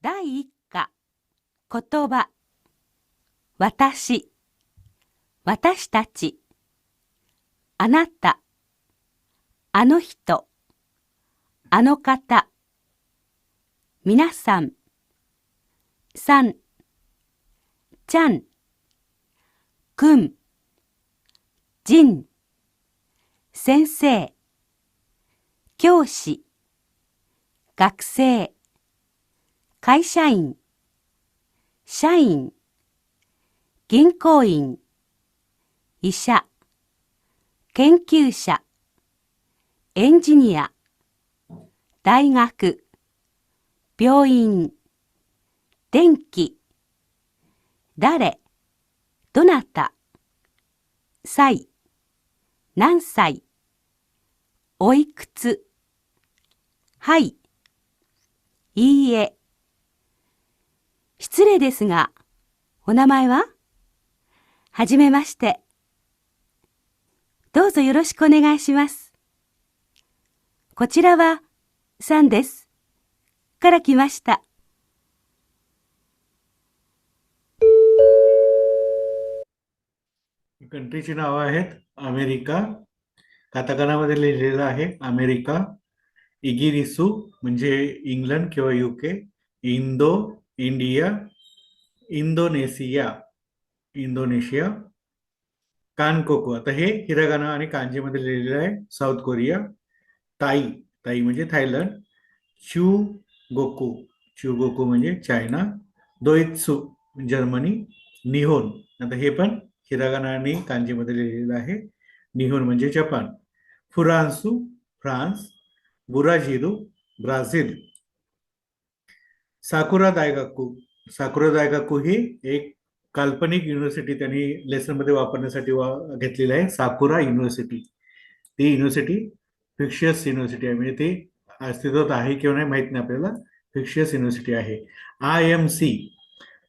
第一課、言葉、私、私たち、あなた、あの人、あの方、皆さん、さん、ちゃん、くん、じん、先生、教師、学生、会社員、社員、銀行員、医者、研究者、エンジニア、大学、病院、電気、誰、どなた、歳、何歳、おいくつ、はい、いいえ。失礼ですが、お名前は？はじめまして。どうぞよろしくお願いします。こちらは、さんです。から来ました。कंट्रीची नावं आहेत अमेरिका, काताकानामध्ये लिहिलेलं आहे अमेरिका, इगिरिसू म्हणजे इंग्लंड किंवा युके, इंदो, इंडिया, इंडोनेशिया, इंडोनेशिया, कानकोको. आता हे हिरागाना आणि कांजीमध्ये लिहिलेलं आहे साऊथ कोरिया, ताई, ताई म्हणजे थायलंड, चू गोकू, चू गोकू म्हणजे चायना, दोइत्सू जर्मनी, निहोन. आता हे पण हिरागाना आणि कांजीमध्ये लिहिलेलं आहे. निहोन म्हणजे जपान, फुरान्सू फ्रान्स, बुराजिरू Brazil, Sakura Daigaku. Sakura Daigaku ही एक काल्पनिक युनिव्हर्सिटी त्यांनी लेसन मध्ये वापरण्यासाठी घेतलेली आहे. साकुरा युनिव्हर्सिटी, ती युनिव्हर्सिटी फिक्शियस युनिव्हर्सिटी आहे, म्हणजे ती अस्तित्वात आहे किंवा नाही माहित नाही आपल्याला. फिक्शियस युनिव्हर्सिटी आहे. IMC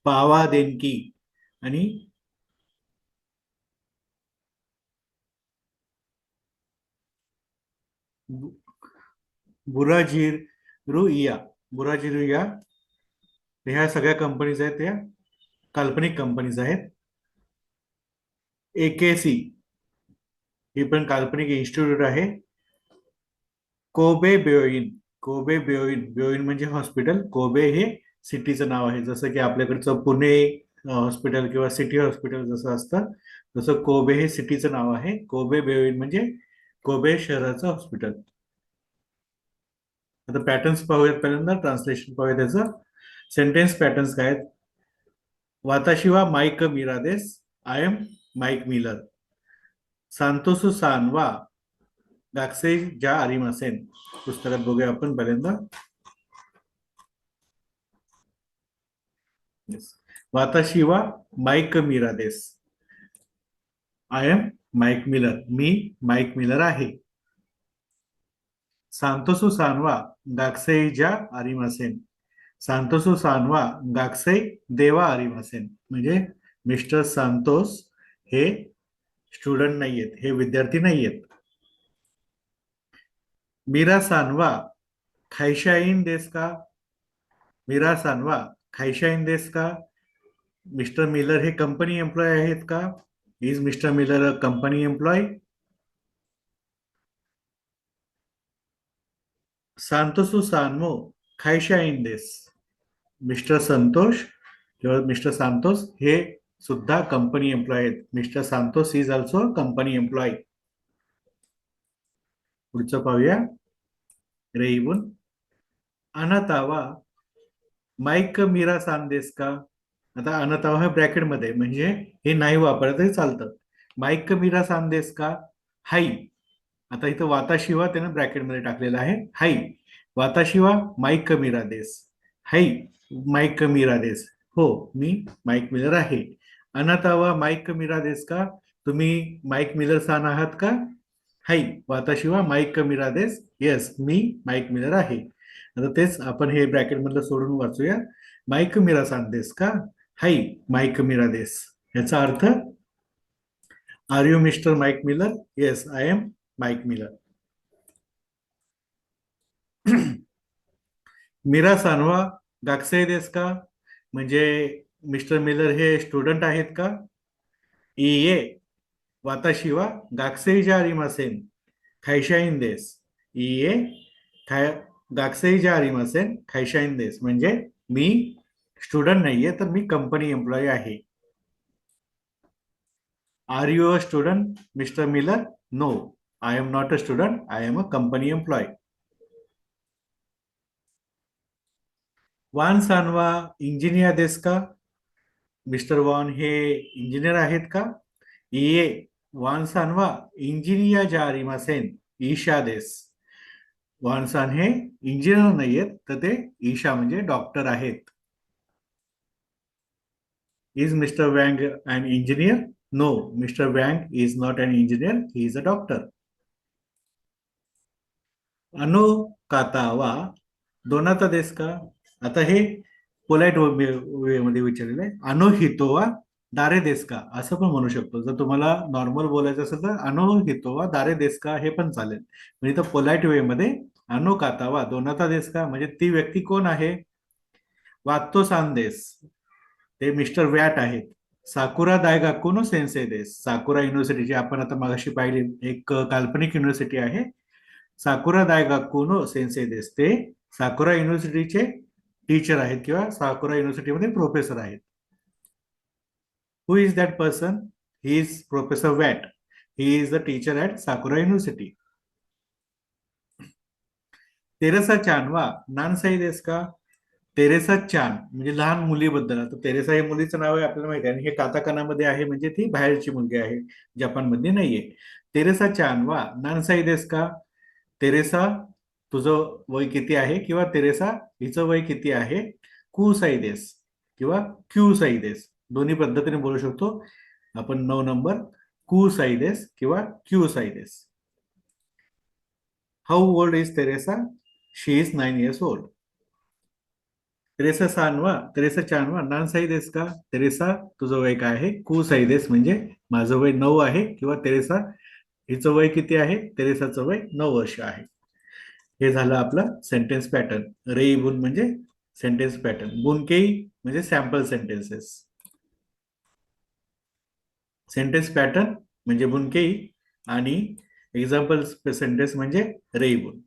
पावा देनकी आणि बुराजिरुइया, बुराजिरुइया, ह्या सगळ्या कंपनीज आहेत, त्या काल्पनिक कंपनीज आहेत. AKC ही पण काल्पनिक इन्स्टिट्यूट आहे. कोबे ब्योइन, कोबे ब्योइन, ब्योइन म्हणजे हॉस्पिटल, कोबे हे सिटीचं नाव आहे. जसं की आपल्याकडचं पुणे हॉस्पिटल किंवा सिटी हॉस्पिटल जसं असतं, तसं कोबे हे सिटीचं नाव आहे. कोबे ब्योइन म्हणजे कोबे शहराचं हॉस्पिटल. आता पॅटर्न्स पाहूयात, पहिल्यांदा ट्रान्सलेशन पाहूया त्याचं. सेंटेन्स पॅटर्न्स काय आहेत? वाताशिवा माईक मिरादेस, आय एम माईक मिलर. सांतोसू सानवा गाक्से ज्या आरिमासेन. पुस्तकात बघूया आपण पहिल्यांदा. वाताशिवा माईक मिरादेस, आय एम माईक मिलर, मी माईक मिलर आहे. सांतोसू सानवा गाक्से ज्या आरिमासेन, सांतोसू सानवा गाक्से देवा आरिमासेन, म्हणजे मिस्टर सांतोस हे स्टुडंट नाहीयेत, हे विद्यार्थी नाहीयेत. मीरा सानवा खायशाईन देस का, मीरा सानवा खायशाईन देस का, मिस्टर मिलर हे कंपनी एम्प्लॉय आहेत का? Is mister Miller a company employ? सांतोसू सानमो खायशाईन देस, मिस्टर संतोष किंवा मिस्टर सांतोस हे सुद्धा कंपनी एम्प्लॉय आहेत. Mister Santos is also company employ. पुढचं पाहूया. रेईबून अनातावा माईक मीरा सांदेस का. आता अनातावा हा ब्रॅकेटमध्ये, म्हणजे हे नाही वापरलं तरी चालतं. माईक मीरा सांदेस का, हाई. आता इथं वाताशिवा त्यानं ब्रॅकेटमध्ये टाकलेलं आहे, हाई. वाताशिवा माईक मीरा देस, हाई माईक मीरा देस, हो मी माईक मिलर आहे. अनातावा माईक मिरा देस का, तुम्ही माईक मिलर सान आहात का? हाई वाताशिवा माईक मिरा देस, येस मी माईक मिलर आहे. आता तेच आपण हे ब्रॅकेट मधलं सोडून वाचूया. माईक मिरा सांदेस का, हाई माईक मिरा देस. याचा अर्थ, are you mister Mike Miller? Yes I am Mike Miller. मीरा सानवा गाक्सेई देस का म्हणजे मिस्टर मिलर हे स्टुडंट आहेत का? इये वाताशी वा गाक्सेई जा आरिमासेन खैशाईन देस. इये खै गाक्सेई जा आरिमासेन खैशाईन देस म्हणजे मी स्टुडंट नाहीये तर मी कंपनी एम्प्लॉई आहे. Are you a student mister Miller? No, I am not a student, I am a company employee. वान सानवा इंजिनियर देस का? मिस्टर वॉन हे इंजिनियर आहेत का? ये वान सानवा इंजिनियर जारिमासेन ईशा देस. वान सान हे इंजिनियर नाहीयेत तर ते ईशा म्हणजे डॉक्टर आहेत. Is mister Wang an engineer? No, mister Wang is not an engineer, he is a doctor. अनो काता वा दोनाता देस का? आता हे पोलाइट वे मध्ये विचारलेलं आहे. अनो हितोवा दारे देस का असं पण म्हणू शकतो. जर तुम्हाला नॉर्मल बोलायचं असेल तर अनो हितोवा दारे देस का हे पण चालेल. म्हणजे इथं पोलाइट वे मध्ये अनो कातावा दोनाता देस का म्हणजे ती व्यक्ती कोण आहे? वातो सांदेस ते मिस्टर वॅट आहेत. साकुरा दायगाकुनो सेन्से देस. साकुरा युनिव्हर्सिटीची आपण आता मागाशी पाहिली एक काल्पनिक युनिव्हर्सिटी आहे. साकुरा दायगाकुनो सेन्से देस ते साकुरा युनिव्हर्सिटीचे टीचर आहेत किंवा साकुरा युनिव्हर्सिटीमध्ये प्रोफेसर आहेत. Who is that person? He is professor Watt. He is the teacher at Sakura University. Teresa चानवा नानसाई देस का? तेरेसा चान म्हणजे लहान मुलीबद्दल. आता तेरेसा हे मुलीचं नाव आहे आपल्याला माहिती आहे आणि हे काताकानामध्ये आहे म्हणजे ती बाहेरची मुलगी आहे, जपानमधली नाहीये. तेरेसा चान वा नानसाई देस का? तेरेसा तुझं वय किती आहे किंवा तेरेसा हिचं वय किती आहे? कु साई देस किंवा क्यू साई देस दोन्ही पद्धतीने बोलू शकतो आपण. 9 नंबर कु साई देस किंवा क्यू साई देस. How old is Teresa? She is 9 years old. Teresa चानवा नान साई देस का? तेरेसा तुझं वय काय आहे? कु साई देस म्हणजे माझं वय 9 आहे किंवा तेरेसा हिचं वय किती आहे? तेरेसाचं वय 9 वर्ष आहे. हे झालं आपलं सेंटेन्स पॅटर्न. रेईबुन म्हणजे सेंटेन्स पॅटर्न. बुनकेई म्हणजे सॅम्पल सेंटेन्सेस. सेंटेन्स पॅटर्न म्हणजे बुनकेई आणि एक्झाम्पल सेंटेन्स म्हणजे रेईबुन.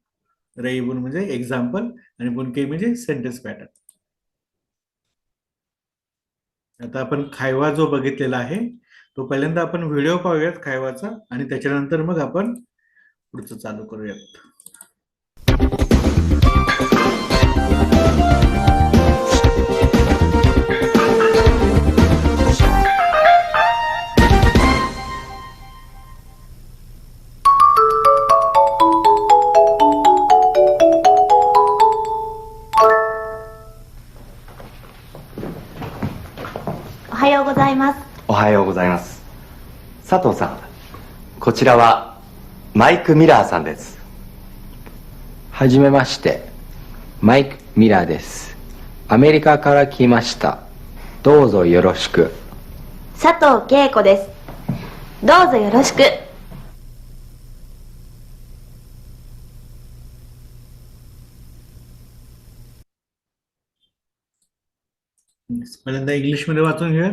रेईबुन म्हणजे एक्झाम्पल आणि बुनकेई म्हणजे सेंटेन्स पॅटर्न. आता आपण खायवा जो बघितलेला आहे तो पहिल्यांदा आपण व्हिडिओ पाहूयात खायवाचा आणि त्याच्यानंतर मग आपण पुढचं चालू करूयात. おはようございます。おはようございます。佐藤さん、こちらはマイク・ミラーさんです。はじめまして、マイク・ミラーです。アメリカから来ました。どうぞよろしく。佐藤恵子です。どうぞよろしく。पहिल्यांदा इंग्लिश मध्ये वाचून घेऊया.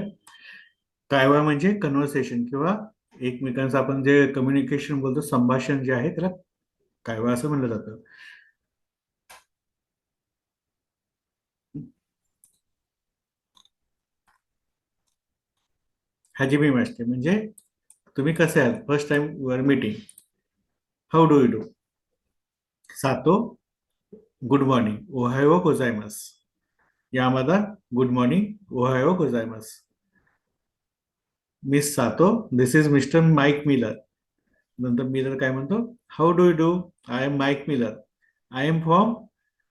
कायवा म्हणजे कन्व्हर्सेशन किंवा एकमेकांचं आपण जे कम्युनिकेशन बोलतो, संभाषण जे आहे त्याला कायवा असं म्हणलं जातं. हाजिमी मास्टे म्हणजे तुम्ही कसे आहात? First time you are meeting. How do you do? Sato good morning. ओहायो गोजायमास. Yamada good morning. ओहायो गोजायमास. Miss Sato this is mister Mike Miller. नंतर मिलर काय म्हणतो? How do you do? I am Mike Miller. I am from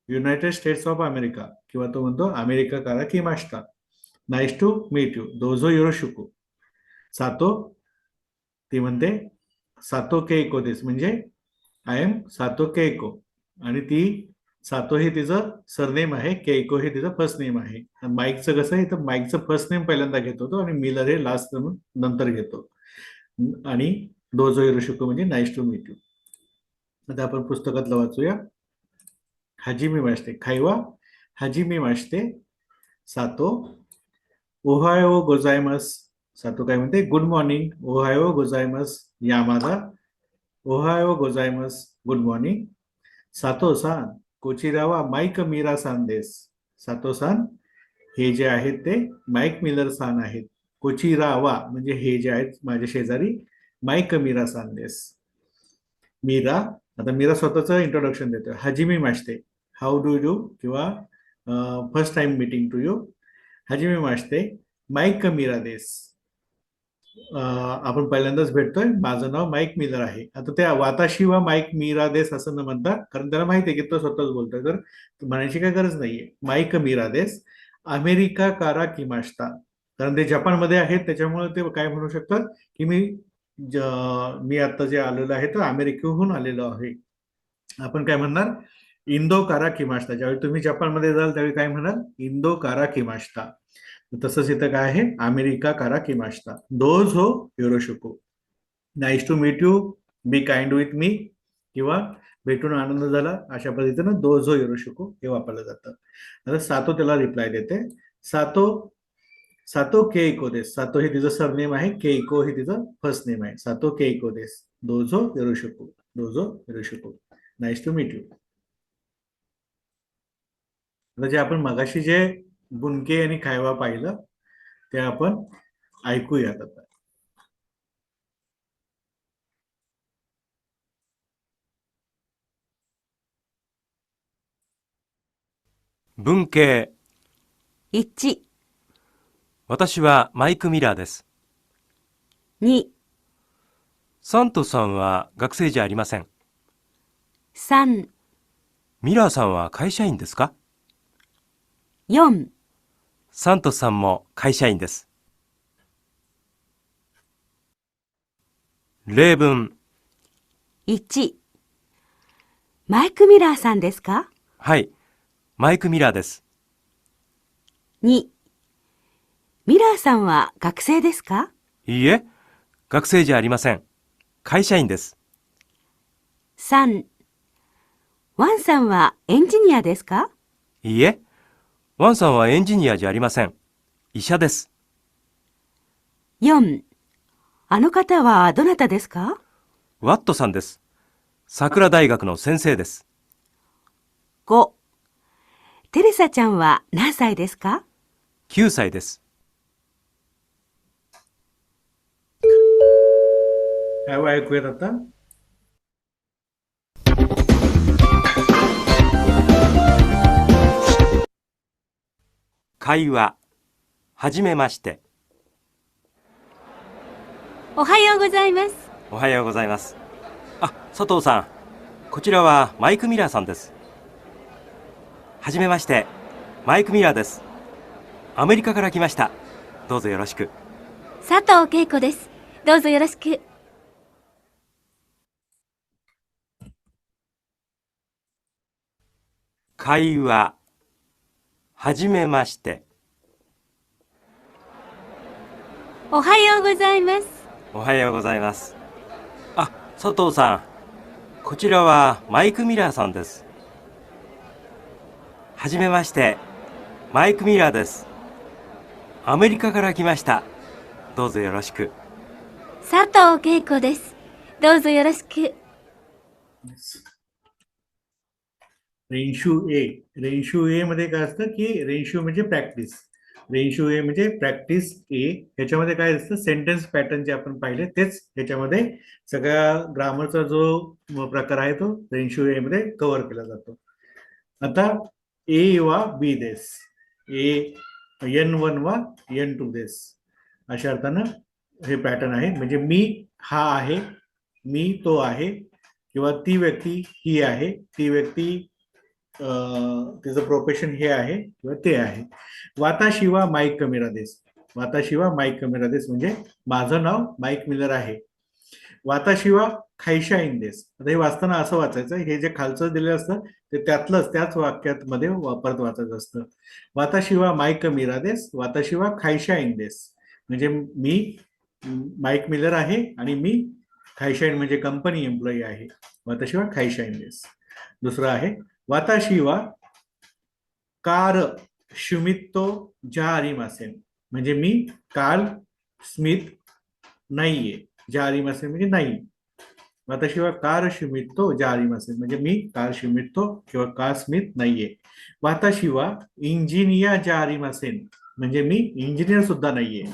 United States of America किंवा तो म्हणतो अमेरिका कारा की मास्ता. Nice to meet you. दोझो योरोशुकू. सातो ती म्हणते सातो केको दिस म्हणजे आय एम सातो केको आणि ती सातो हे तिचं सरनेम आहे, केको हे तिचं फर्स्ट नेम आहे. माईकचं कसं आहे तर माईकचं फर्स्ट नेम पहिल्यांदा घेतो तो आणि मिलर हे लास्ट नंतर घेतो. आणि दोझो योरोशुको म्हणजे नाईस टू मीट यू. आता आपण पुस्तकातलं वाचूया. हाजिमी मास्टे खायवा हाजिमे मास्ते सातो. ओहायो गोजायमस. सातो काय म्हणते? Good morning. ओहायो गोजायमस यामादा. ओहायो गोजायमस गुड मॉर्निंग. सातो सान कोचिरावा माईक मीरा सान देस. सातो सान हे जे आहेत ते माईक मिलर सान आहेत. कोचिरावा म्हणजे हे जे आहेत माझ्या शेजारी माईक मीरा सान देस. मीरा, आता मीरा स्वतःचं इंट्रोडक्शन देतोय. हाजिमे मास्ते, हाऊ डू यू, किंवा first time meeting to you. हाजिमे मास्ते, माईक मीरा देस. आपण पहिल्यांदाच भेटतोय, माझं नाव माईक मिलर आहे. आता त्या वाताशी वा माईक मीरा देस असं न म्हणता, कारण त्याला माहिती आहे की तो स्वतःच बोलतोय, तर म्हणायची काही गरज नाहीये. माईक मीरा देस अमेरिका कारा किमास्ता. कारण ते जपानमध्ये आहेत त्याच्यामुळे ते काय म्हणू शकतात की मी आता जे आलेलो आहे तर अमेरिकेहून आलेलो आहे. आपण काय म्हणणार? इंदो कारा किमास्ता. ज्यावेळी तुम्ही जपानमध्ये जाल त्यावेळी काय म्हणाल? इंदो कारा किमास्ता. तसंच इथं काय आहे? अमेरिका कारा किमास्ता. दोझो योरोशिको. Nice to meet you. Be kind with me. किंवा भेटून आनंद झाला, अशा पद्धतीनं दोझो योरोशिको हे वापरलं जातं. आता सातो त्याला रिप्लाय देते. सातो सातो केइको देस. सातो हे तिचं सरनेम आहे, केइको हे तिचं फर्स्ट नेम आहे. सातो केइको देस. दोझो योरोशिको. दोझो योरोशिको. Nice to meet you. आता जे आपण मगाशी जे बुनके आणि खायवा पाहिलं ते आपण ऐकूयात आता. 文系。1、私はマイク・ミラーです。2、サントさんは学生じゃありません。3、ミラーさんは会社員ですか？ 4、サントさんも会社員です。例文。1、マイク・ミラーさんですか？はい、マイク・ミラーです。2、ミラーさんは学生ですか？いいえ、学生じゃありません。会社員です。3、ワンさんはエンジニアですか？いいえ、ワンさんはエンジニアじゃありません。医者です。4、あの方はどなたですか？ワットさんです。桜大学の先生です。5、テレサちゃんは何歳ですか9歳です。काय ऐकूयात आता? 会話。はじめまして。おはようございます。おはようございます。あ、佐藤さん。こちらはマイク・ミラーさんです。はじめまして。マイク・ミラーです。アメリカから来ました。どうぞよろしく。佐藤恵子です。どうぞよろしく。会話。はじめまして。おはようございます。おはようございます。あ、佐藤さん。こちらはマイク・ミラーさんです。はじめまして。マイク・ミラーです。アメリカから来ました。どうぞよろしく。佐藤恵子です。どうぞよろしく。 रेन्शू ए. रेन्शू ए मध्ये काय असतं की रेन्शू म्हणजे प्रॅक्टिस. रेन्शू ए म्हणजे प्रॅक्टिस ए. ह्याच्यामध्ये काय असतं? सेंटेन्स पॅटर्न जे आपण पाहिले तेच ह्याच्यामध्ये सगळ्या ग्रामरचा जो प्रकार आहे तो रेन्शू ए मध्ये कव्हर केला जातो. आता ए वा बी देस. ए N1 वा N2 देस. अशा अर्थानं हे पॅटर्न आहे. म्हणजे मी हा आहे, मी तो आहे, किंवा ती व्यक्ती ही आहे, ती व्यक्ती तिचं प्रोफेशन हे आहे किंवा ते आहे. वाताशिवा माईक मिरा देस. वाताशिवा माईक मिरा देस म्हणजे माझं नाव माईक मिलर आहे. वाताशिवा खायशा इन देस. आता हे वाचताना असं वाचायचं, हे जे खालचं दिलेलं असतं ते त्याच वाक्यात मध्ये परत वाचायचं असतं. वाताशिवा माईक मिरा देस. वाताशिवा खायशा इन देस म्हणजे मी माईक मिलर आहे आणि मी खायशा इन म्हणजे कंपनी एम्प्लॉई आहे. वाताशिवा खायशा इन देस. दुसरं आहे वाताशी वा कार शुमित्तो जा आरिमासेन म्हणजे मी कार्ल स्मिथ नाहीये. जा आरिमासेन म्हणजे नाही. वाताशिवा कार शुमित्तो जा आरिमासेन म्हणजे मी कार शुमित्तो किंवा कार स्मिथ नाहीये. वाताशिवा इंजिनिया जा आरिमासेन म्हणजे मी इंजिनियर सुद्धा नाहीये.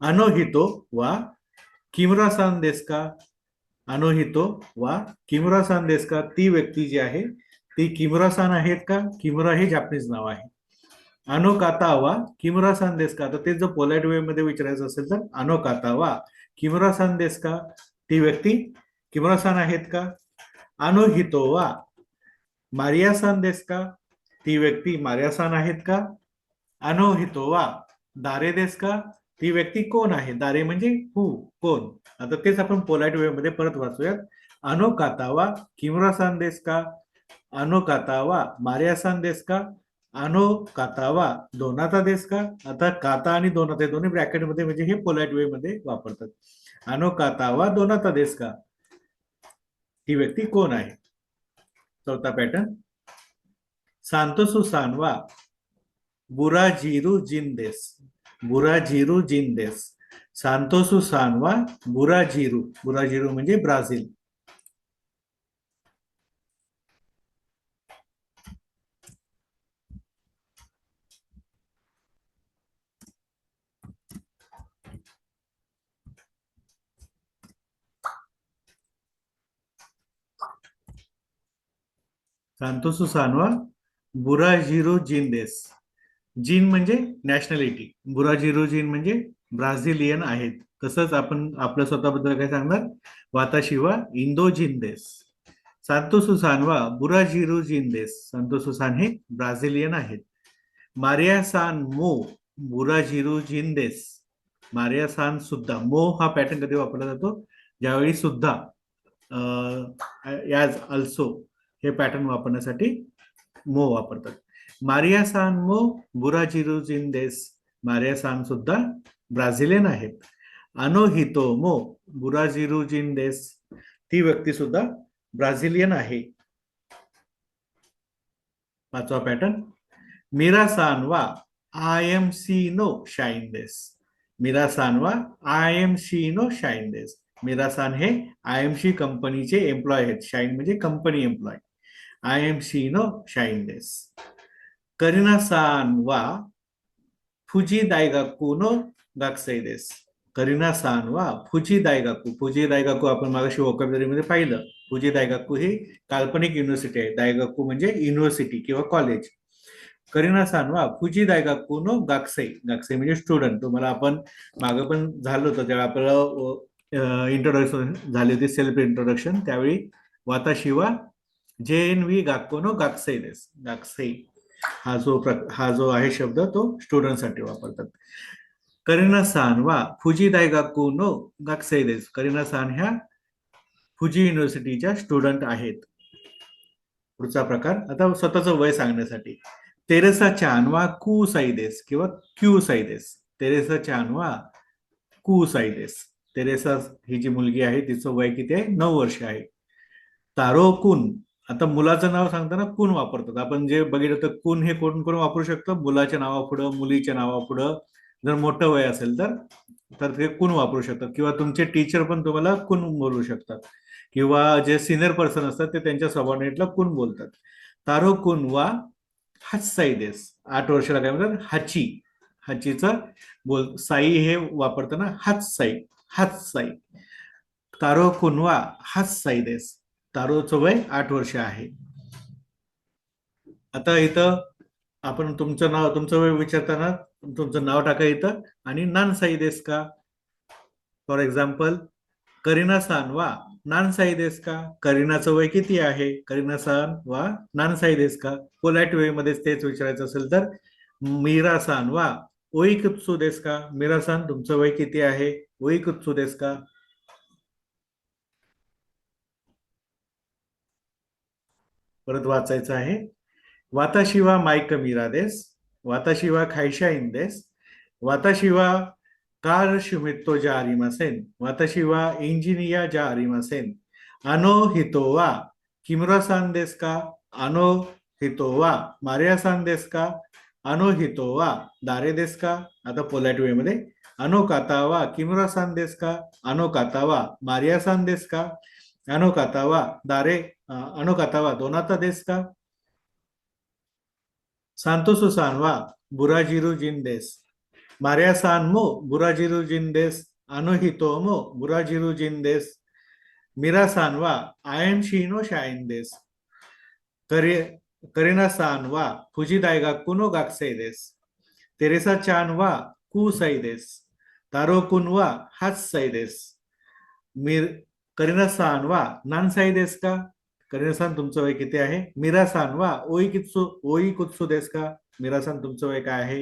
अनोहितो वा किमुरा सान देस का. अनोहितो वा किमुरा सान देस का ती व्यक्ती जी आहे ती किमुरा सान आहेत का. किमुरा हे जापनीज नाव आहे. अनो काता वा किमुरा सान देस का. तर ते जर पोलाइट वे मध्ये विचारायचं असेल तर अनो काता वा किमुरा सान देस का ती व्यक्ती किमुरा सान आहेत का. अनोहितो वा मारिया सान देस का ती व्यक्ती मारिया सान आहेत का. अनोहितो वा दारे देस का ती व्यक्ती कोण आहे. दारे म्हणजे हु कोण. आता तेच आपण पोलाइट वे मध्ये परत वाचूयात. अनो काता वा किमुरा सान देस का. अनो काता वा मारिया सान देस का. अनो काता वा दोनाता देस का. आता काता आणि दोनाता हे दोन्ही ब्रॅकेट मध्ये म्हणजे हे पोलाइट वे मध्ये वापरतात. अनो काता वा दोनाता देस का ती व्यक्ती कोण आहे. चौथा पॅटर्न सांतोसु सान वा बुराजीरू जिंदेस. बुराजीरू जिंदेस. सांतोसु सान वा बुराजीरू. बुराजीरू म्हणजे ब्राझील. सांतोसु सान वा बुराजीरू जिंदेस. जीन म्हणजे नॅशनॅलिटी. बुराजीरू जीन म्हणजे ब्राझिलियन आहेत. तसंच आपण आपल्या स्वतःबद्दल काय सांगणार. वाताशिवा इंदो जिंदेस. सांतोसु सान वा बुराजीरू जिंदेस. सांतोसु सान हे ब्राझिलियन आहेत. मारिया सान मो बुराजीरू जिंदेस. मारिया सान सुद्धा. मो हा पॅटर्न कधी वापरला जातो ज्यावेळी सुद्धा याज अल्सो हे पॅटर्न वापरण्यासाठी मो वापरतात. मारिया सान मो बुराजीरू जिंदेस. मारिया सान सुद्धा ब्राझिलियन आहेत. अनोहितो मो बुराजीरू जिंदेस. ती व्यक्ती सुद्धा ब्राझिलियन आहे. पाचवा पॅटर्न मीरा सान वा आय एम सी नो शाईन देस. मीरा सान वा आय एम सी नो शाईन देस. मीरा सान हे आय एम सी कंपनीचे एम्प्लॉय आहेत. शाईन म्हणजे company employee. I M C नो शाईन देस. करीना सान वा फुजी दायगाकू नो गाक्सै देस. करीना सान वा फुजी दायगाकू. फुजी दायगाकू आपण मागाशी वोकॅब्युलरी मध्ये पाहिलं. फुजी दायगाकू ही काल्पनिक युनिव्हर्सिटी आहे. दायगाकू म्हणजे युनिव्हर्सिटी किंवा कॉलेज. करीना सान वा फुजी दायगाकू नो गाक्सै. गाक्सै म्हणजे स्टुडंट. तुम्हाला आपण मागं पण झालं होतं जेव्हा आपल्याला इंट्रोडक्शन झाली होती सेल्फ इंट्रोडक्शन त्यावेळी वाताशिवा JNV गाक्को नो गाक्सै देस. गाक्सै हा जो आहे शब्द तो स्टुडंट साठी वापरतात. करीना सान वा फुजी दायगाकू नो गाक्सै देस. करीना सान ह्या फुजी युनिव्हर्सिटीच्या स्टुडंट आहेत. पुढचा प्रकार आता स्वतःचं वय सांगण्यासाठी. तेरेसा चानवा कू साईदेस किंवा क्यू साईदेस. तेरेसा चानवा कू साईदेस. तेरेसा ही जी मुलगी आहे तिचं वय किती आहे 9 वर्ष आहे. तारो कुन. आता मुलाचं नाव सांगताना कुन वापरतात. आपण जे बघितलं तर कुन हे कोण कोण वापरू शकतं. मुलाच्या नावापुढं मुलीच्या नावापुढं जर मोठं वय असेल तर ते कुन वापरू शकतात. किंवा तुमचे टीचर पण तुम्हाला कुन बोलू शकतात. किंवा जे सिनियर पर्सन असतात ते त्यांच्या सबऑर्डिनेटला कुन बोलतात. तारो कुन वा हाचसाई देस. 8 वर्षाला काय म्हणतात हाची. हाचीचं बोल साई हे वापरताना हाचसाई. हाचसाई. तारो कुन वा हाचसाई देस. तारोचं वय 8 वर्ष आहे. आता इथं आपण तुमचं वय विचारताना तुमचं नाव टाका इथं आणि नान साई देस का. फॉर एक्झाम्पल करीना सान वा नान साई देस का. करीनाचं वय किती आहे. करीना सान वा नान साई देस का. पोलाइट वे मध्ये तेच विचारायचं असेल तर मीरा सान वा ओईकुत्सू देस का. मीरा सान तुमचं वय किती आहे. ओईकुत्सू देस का. परत वाचायचं आहे. वाताशिवा माईक मीरा देस. वाताशिवा खायशा इन देस. वाताशिवा कार शुमित्तो जा आरिमासेन. वाताशिवा इंजिनिया जा आरिमासेन. अनो हितो वा किमुरा सान देस का. अनो हितो वा मारिया सान देस का? अनो हितो वा दारे देस का? आता पोलाइट वे मध्ये अनो काता वा किमुरा सान देस का? अनो काता वा मारिया सान देस का? अनो काता वा दारे अनो काता वा दोनाता देस का? सांतोसु सान वा बुराजिरू जिन देस. मारिया सान मो बुराजिरू जिन देस. अनो हितो मो बुराजिरू जिन देस. मिरा सान वा आयन शीनो शाइन देस. करीना सान वा फुजिदाई ga कुनो गाक्सेई देस. तेरेसा चान वा कुसाई देस. तारो कुन वा हात्साई देस. करीना सान वा नानसाई देस का? करीना सान तुमचं वय किती आहे? मीरा सान वा ओई कुत्सू देस का? मीरा सान तुमचं वय काय आहे?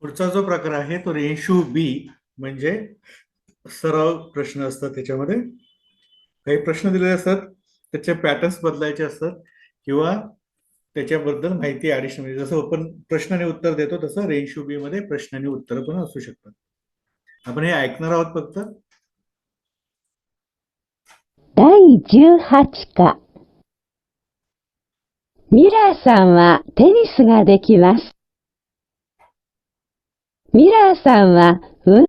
पुढचा जो प्रकार आहे तो रेशू बी म्हणजे सराव प्रश्न असतात. त्याच्यामध्ये काही प्रश्न दिलेले असतात, त्याचे पॅटर्न्स बदलायचे असतात किंवा त्याच्याबद्दल माहिती ऍडिशनल, जसं आपण प्रश्नाने उत्तर देतो तसं रेशू बी मध्ये प्रश्नाने उत्तर पण असू शकतात. आपण हे ऐकणार आहोत फक्त. 第18課。ミラーさんはテニスができます。ミラーさんは運